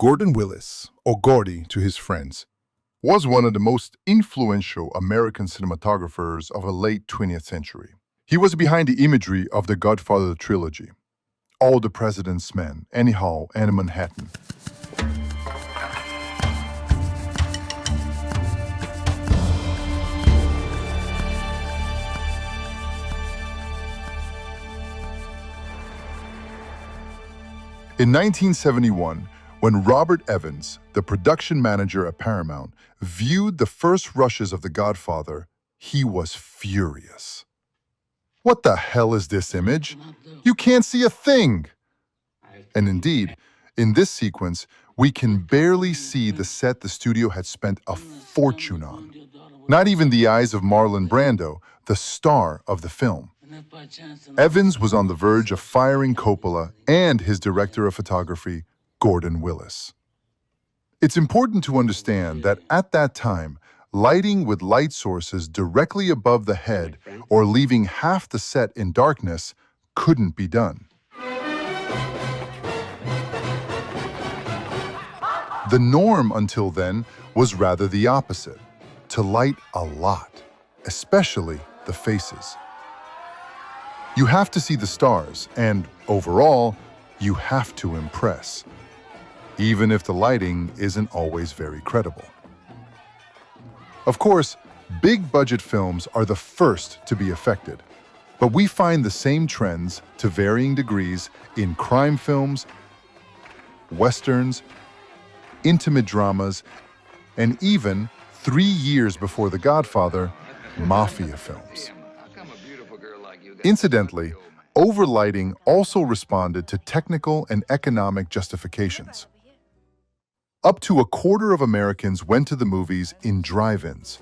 Gordon Willis, or Gordy to his friends, was one of the most influential American cinematographers of the late 20th century. He was behind the imagery of the Godfather trilogy, All the President's Men, Annie Hall, and Manhattan. In 1971, when Robert Evans, the production manager at Paramount, viewed the first rushes of The Godfather, he was furious. "What the hell is this image? You can't see a thing!" And indeed, in this sequence, we can barely see the set the studio had spent a fortune on. Not even the eyes of Marlon Brando, the star of the film. Evans was on the verge of firing Coppola and his director of photography, Gordon Willis. It's important to understand that at that time, lighting with light sources directly above the head or leaving half the set in darkness couldn't be done. The norm until then was rather the opposite, to light a lot, especially the faces. You have to see the stars, and overall, you have to impress, even if the lighting isn't always very credible. Of course, big-budget films are the first to be affected, but we find the same trends to varying degrees in crime films, westerns, intimate dramas, and even 3 years before The Godfather, mafia films. Incidentally, overlighting also responded to technical and economic justifications. Up to a quarter of Americans went to the movies in drive-ins.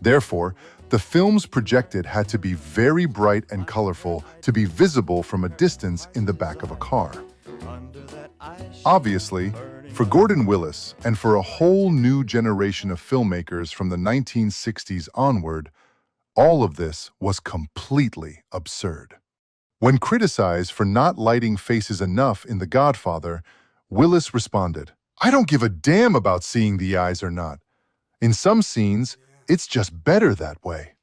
Therefore, the films projected had to be very bright and colorful to be visible from a distance in the back of a car. Obviously, for Gordon Willis and for a whole new generation of filmmakers from the 1960s onward, all of this was completely absurd. When criticized for not lighting faces enough in The Godfather, Willis responded, "I don't give a damn about seeing the eyes or not. In some scenes, it's just better that way."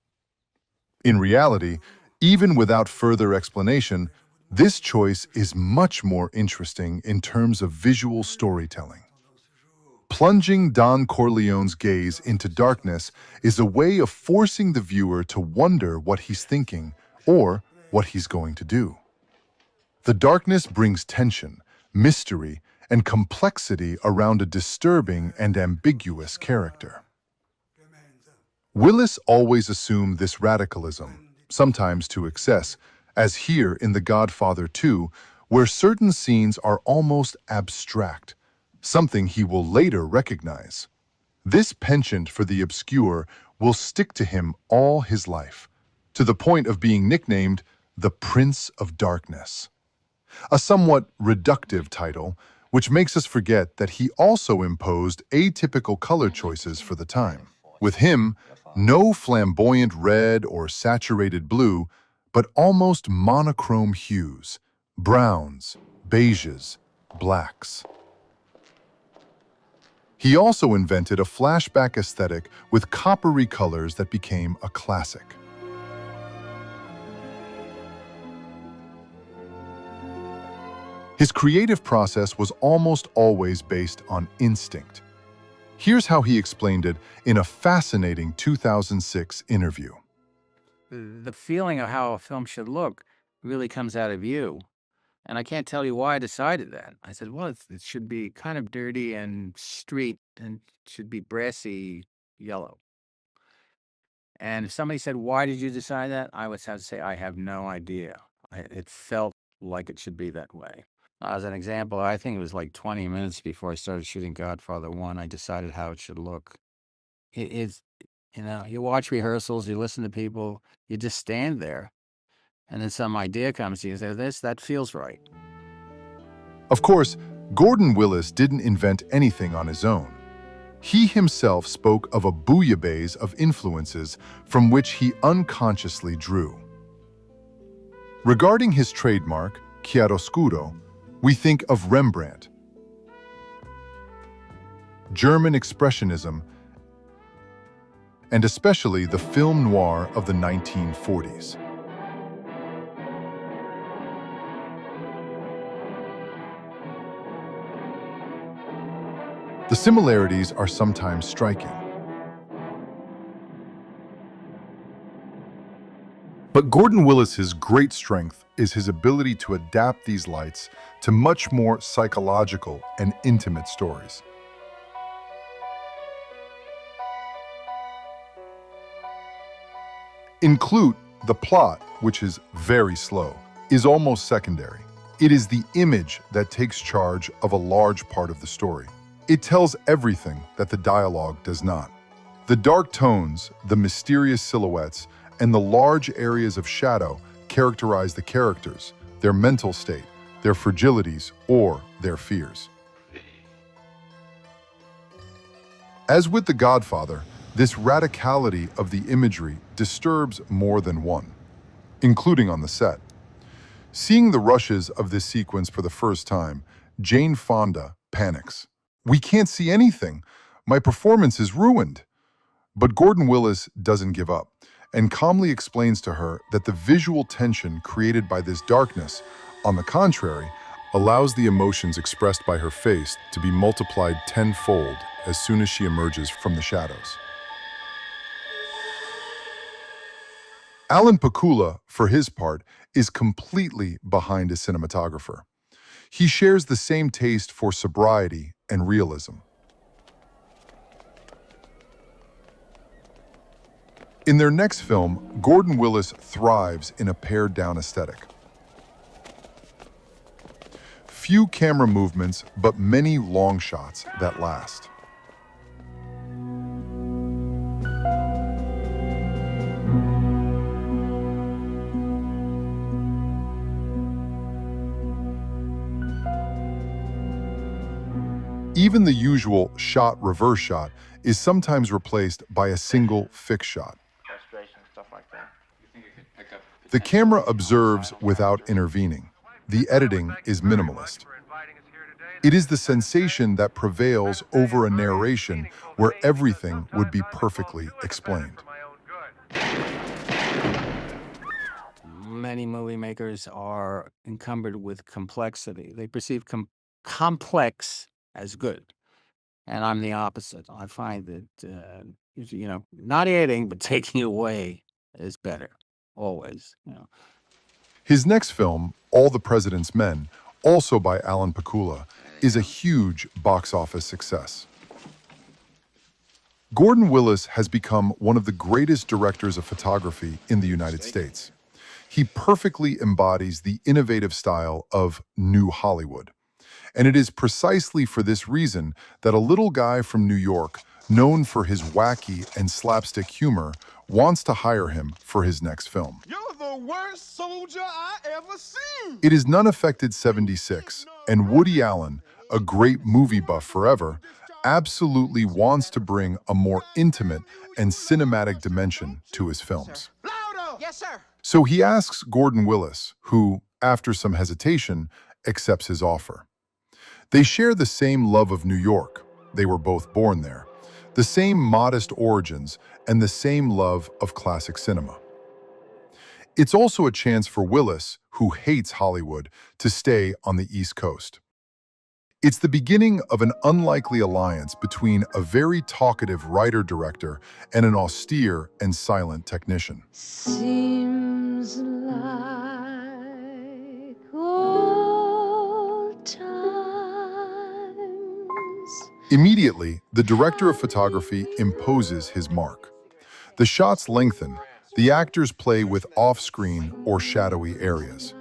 In reality, even without further explanation, this choice is much more interesting in terms of visual storytelling. Plunging Don Corleone's gaze into darkness is a way of forcing the viewer to wonder what he's thinking or what he's going to do. The darkness brings tension, mystery, and complexity around a disturbing and ambiguous character. Willis always assumed this radicalism, sometimes to excess, as here in The Godfather 2, where certain scenes are almost abstract, something he will later recognize. This penchant for the obscure will stick to him all his life, to the point of being nicknamed the Prince of Darkness. A somewhat reductive title, which makes us forget that he also imposed atypical color choices for the time. With him, no flamboyant red or saturated blue, but almost monochrome hues, browns, beiges, blacks. He also invented a flashback aesthetic with coppery colors that became a classic. His creative process was almost always based on instinct. Here's how he explained it in a fascinating 2006 interview. The feeling of how a film should look really comes out of you. And I can't tell you why I decided that. I said, well, it should be kind of dirty and street and should be brassy yellow. And if somebody said, why did you decide that? I would have to say, I have no idea. It felt like it should be that way. As an example, I think it was like 20 minutes before I started shooting Godfather 1, I decided how it should look. It's, you watch rehearsals, you listen to people, you just stand there. And then some idea comes to you and says, that feels right. Of course, Gordon Willis didn't invent anything on his own. He himself spoke of a bouillabaisse of influences from which he unconsciously drew. Regarding his trademark, chiaroscuro, we think of Rembrandt. German Expressionism, and especially the film noir of the 1940s. The similarities are sometimes striking. But Gordon Willis's great strength is his ability to adapt these lights to much more psychological and intimate stories. In Klute, the plot, which is very slow, is almost secondary. It is the image that takes charge of a large part of the story. It tells everything that the dialogue does not. The dark tones, the mysterious silhouettes, and the large areas of shadow characterize the characters, their mental state, their fragilities, or their fears. As with The Godfather, this radicality of the imagery disturbs more than one, including on the set. Seeing the rushes of this sequence for the first time, Jane Fonda panics. "We can't see anything. My performance is ruined." But Gordon Willis doesn't give up and calmly explains to her that the visual tension created by this darkness, on the contrary, allows the emotions expressed by her face to be multiplied tenfold as soon as she emerges from the shadows. Alan Pakula, for his part, is completely behind his cinematographer. He shares the same taste for sobriety and realism. In their next film, Gordon Willis thrives in a pared-down aesthetic. Few camera movements, but many long shots that last. Even the usual shot-reverse shot is sometimes replaced by a single fixed shot. The camera observes without intervening. The editing is minimalist. It is the sensation that prevails over a narration where everything would be perfectly explained. Many movie makers are encumbered with complexity. They perceive complex as good. And I'm the opposite. I find that, not adding, but taking away is better, always. His next film, All the President's Men, also by Alan Pakula, is a huge box office success. Gordon Willis has become one of the greatest directors of photography in the United States. He perfectly embodies the innovative style of New Hollywood. And it is precisely for this reason that a little guy from New York, known for his wacky and slapstick humor, wants to hire him for his next film. You're the worst soldier I ever seen. It is None Affected 76, and Woody Allen, a great movie buff forever, absolutely wants to bring a more intimate and cinematic dimension to his films. Louder! Yes, sir. So he asks Gordon Willis, who, after some hesitation, accepts his offer. They share the same love of New York. They were both born there. The same modest origins and the same love of classic cinema. It's also a chance for Willis, who hates Hollywood, to stay on the East Coast. It's the beginning of an unlikely alliance between a very talkative writer-director and an austere and silent technician. Seems like old times. Immediately, the director of photography imposes his mark. The shots lengthen, the actors play with off-screen or shadowy areas.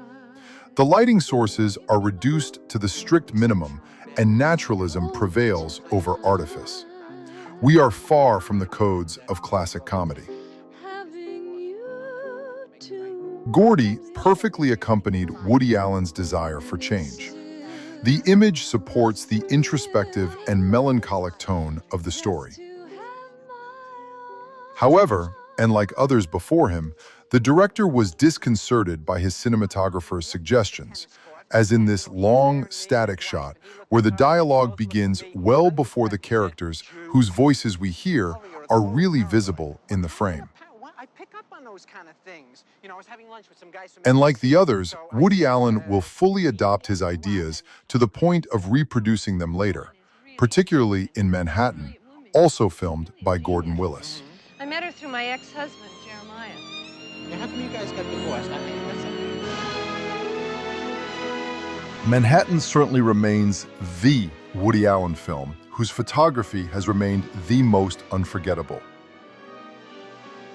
The lighting sources are reduced to the strict minimum, and naturalism prevails over artifice. We are far from the codes of classic comedy. Gordy perfectly accompanied Woody Allen's desire for change. The image supports the introspective and melancholic tone of the story. However, and like others before him, the director was disconcerted by his cinematographer's suggestions, as in this long, static shot where the dialogue begins well before the characters whose voices we hear are really visible in the frame. I pick up on those kind of things. You know, I was having lunch with some guys from And like the NBC, others, so I Woody said, Allen will fully adopt his ideas to the point of reproducing them later, particularly in Manhattan, also filmed by Gordon Willis. I met her through my ex-husband, Jeremiah. Yeah, how come you guys got divorced? I mean, that's Manhattan certainly remains the Woody Allen film, whose photography has remained the most unforgettable.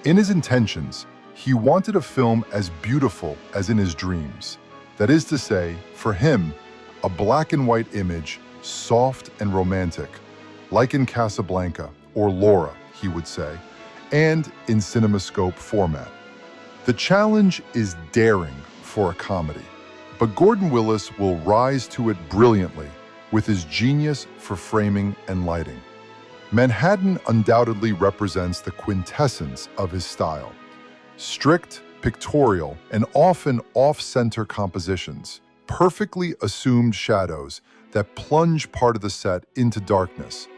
In his intentions, he wanted a film as beautiful as in his dreams. That is to say, for him, a black and white image, soft and romantic, like in Casablanca or Laura, he would say, and in CinemaScope format. The challenge is daring for a comedy, but Gordon Willis will rise to it brilliantly with his genius for framing and lighting. Manhattan undoubtedly represents the quintessence of his style. Strict, pictorial, and often off-center compositions, perfectly assumed shadows that plunge part of the set into darkness,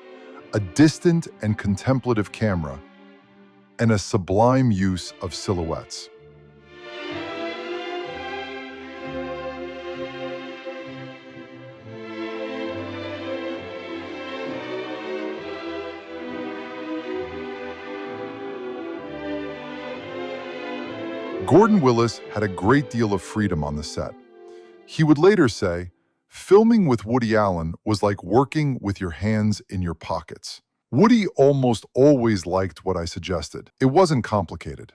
a distant and contemplative camera, and a sublime use of silhouettes. Gordon Willis had a great deal of freedom on the set. He would later say, "Filming with Woody Allen was like working with your hands in your pockets." Woody almost always liked what I suggested. It wasn't complicated.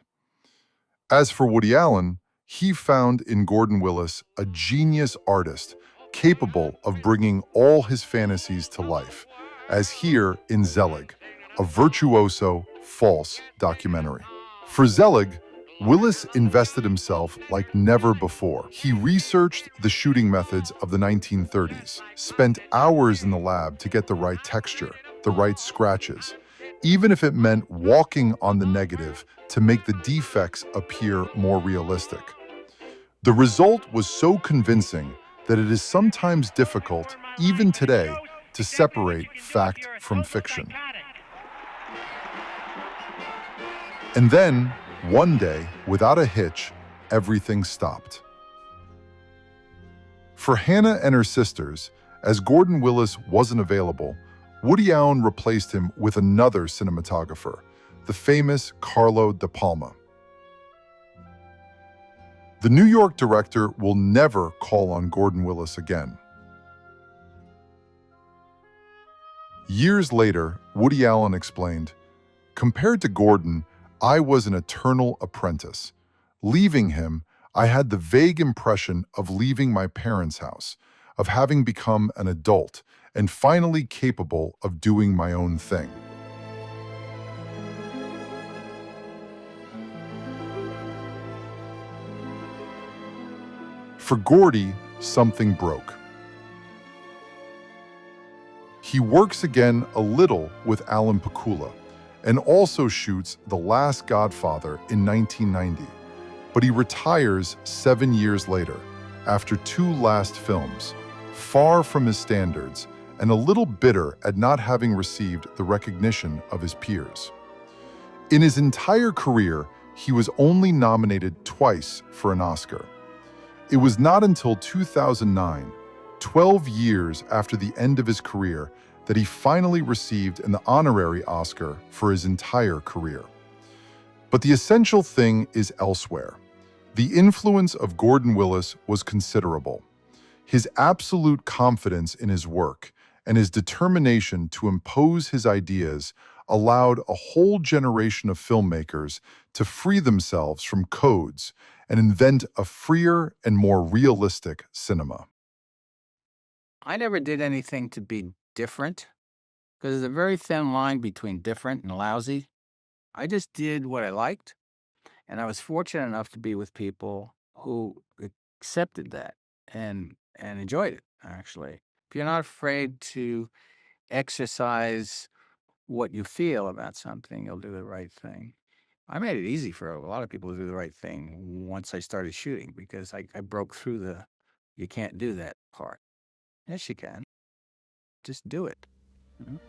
As for Woody Allen, he found in Gordon Willis a genius artist capable of bringing all his fantasies to life, as here in Zelig, a virtuoso, false documentary. For Zelig, Willis invested himself like never before. He researched the shooting methods of the 1930s, spent hours in the lab to get the right texture, the right scratches, even if it meant walking on the negative to make the defects appear more realistic. The result was so convincing that it is sometimes difficult, even today, to separate fact from fiction. And then, one day, without a hitch, everything stopped. For Hannah and her sisters, as Gordon Willis wasn't available, Woody Allen replaced him with another cinematographer, the famous Carlo De Palma. The New York director will never call on Gordon Willis again. Years later, Woody Allen explained, "Compared to Gordon, I was an eternal apprentice. Leaving him, I had the vague impression of leaving my parents' house, of having become an adult and finally capable of doing my own thing." For Gordy, something broke. He works again a little with Alan Pakula, and also shoots The Last Godfather in 1990, but he retires 7 years later, after 2 last films, far from his standards and a little bitter at not having received the recognition of his peers. In his entire career, he was only nominated twice for an Oscar. It was not until 2009, 12 years after the end of his career, that he finally received an honorary Oscar for his entire career. But the essential thing is elsewhere. The influence of Gordon Willis was considerable. His absolute confidence in his work and his determination to impose his ideas allowed a whole generation of filmmakers to free themselves from codes and invent a freer and more realistic cinema. I never did anything to be different because there's a very thin line between different and lousy. I just did what I liked, and I was fortunate enough to be with people who accepted that and enjoyed it, actually. If you're not afraid to exercise what you feel about something, you'll do the right thing. I made it easy for a lot of people to do the right thing once I started shooting because I broke through you can't do that part. Yes, you can. Just do it. You know?